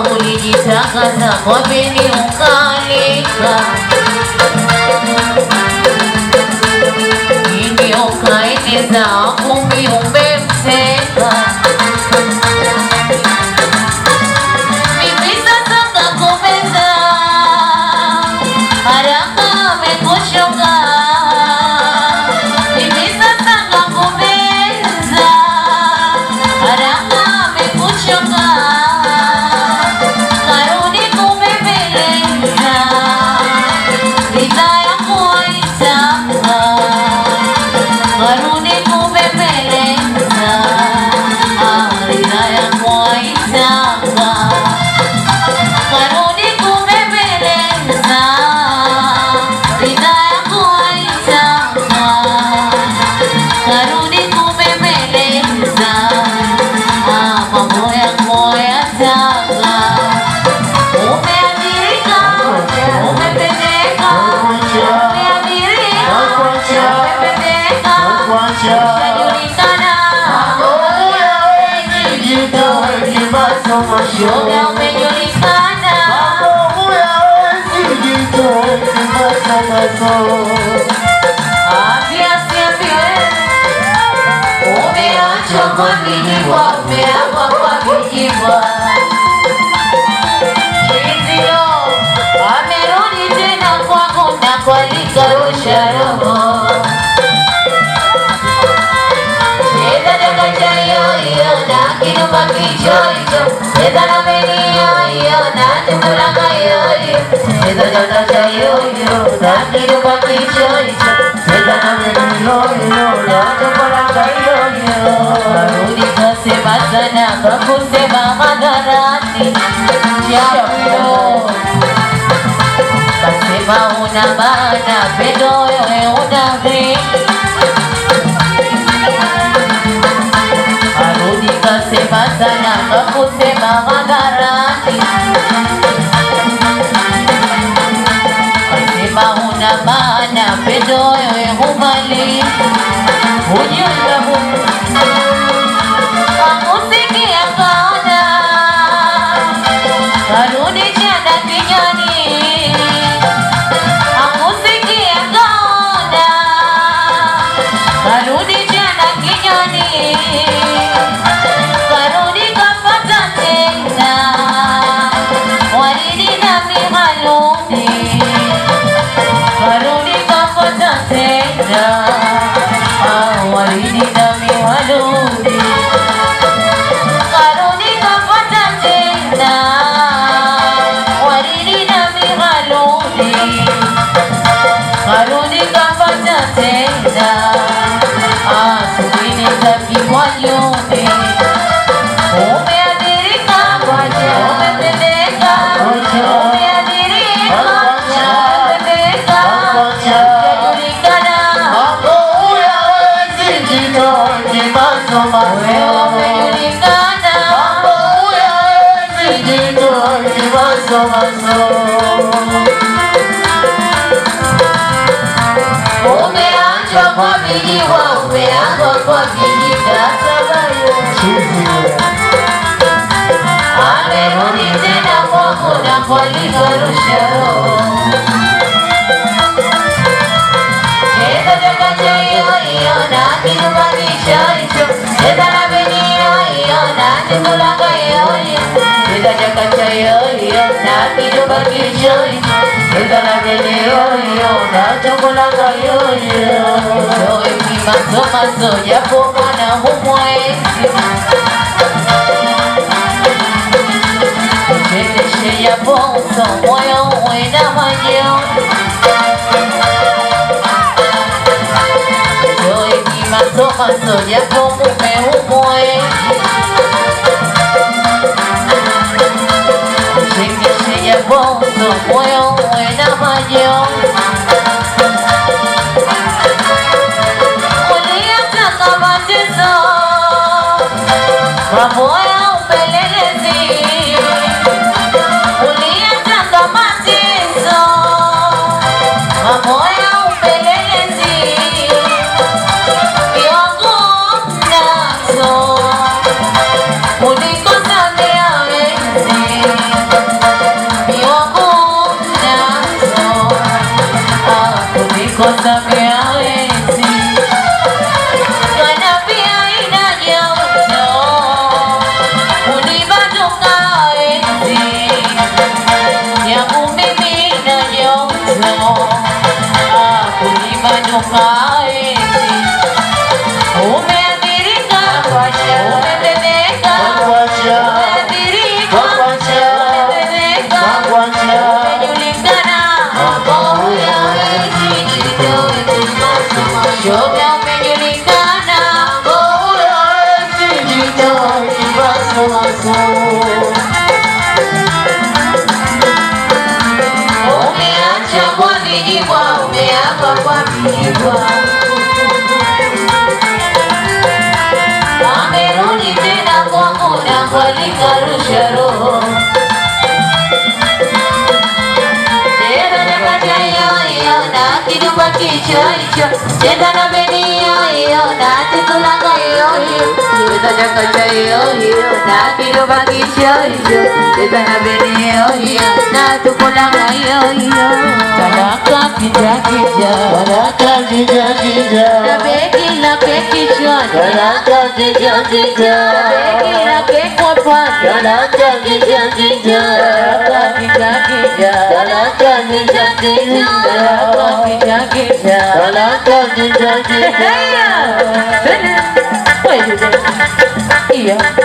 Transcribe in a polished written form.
ulijitangaza kwa bidii ukalika, ili ukaeneza kumi umemteka. Mimi sasa kakupenda, haraka amekuchoka. Mimi sasa kakupenda, haraka amekuchoka. Karudi kubembeleza, ridhaa yako haitaka. Karudi kubembeleza, ridhaa yako haitaka. Karudi kubembeleza, ridhaa yako haitaka. Karudi kubembeleza, mambo yako yataka. Umeathirika, umependeka, umeathirika, umependeka, ushajulikana. Shoga umejulikana, asiambiwe umeachwa kwa vijibwa, umeagwa kwa vijibwa. Shizio amerudi tena kwangu na kualika rusha roho. Cheza dakacha yoyo na kinuka kichoicho, cheza na meni yoyo na tukulanga yoyo. Cheza dakacha yoyo na kinuka kichoicho, cheza na meni yoyo na tukulanga yoyo. Karudi kasema sana kakusema hadharani, Jambo kasema una maana, pendo wewe una vingi. Arudi kasema sana kakusema hadharani, kasema una maana, pendo wewe humali. Ujumbe huu kakusikia kaona, karudi jana kijani. Kakusikia kaona, karudi jana kijani. Karudi kapata tena waridi na mihaluni. Karudi kapata tena waridi na mihaluni. Karudi kapata tena waridi na mihaluni. Karudi kapata tena subini za kikwanyuni. Umeathirika, umependeka, umeathirika, umependeka, ushajulikana. Wewe umejulikana, umeachwa kwa vijiwa, umeagwa kwa vijitatabayo. Amerudi tena kwako na kualika rusha roho. Cheza dakacha yoyo na kinuka kichoicho, cheza na beni yoyo na tukulanga yoyo. Cheza dakacha yoyo na kinuka kichoicho, cheza na beni yoyo na tukulanga yoyo. Showe kimasomaso japo mwana humwezi, chezeshe japo uso moyo uwe na majonzi. Showe kimasomaso japo mume humwezi, chezeshe japo uso moyo uwe na majonzi. Uliyataka mateso, mambo ya upelelezi. Uliyataka mateso, mambo ya upelelezi. Viwango mnazo, ulikosa vya wenzi. maso. Umeacha kwa vijibwa, umeapa kwa vijibwa. Amerudi tena kwangu na kwalikarusha roho. Kidupa kicho hicho, chenda na beni hiyo, na tikulanga hiyo, chenda chaka cha hiyo, na kidupa kicho hicho, chenda na beni hiyo, na tikulanga hiyo. Talaka kija kija, talaka kija kija, tabeki la peki chon, talaka kija kija, tabeki la peko pan, talaka kija kija, talaka kija kija, talaka kija kija, talaka kija kija.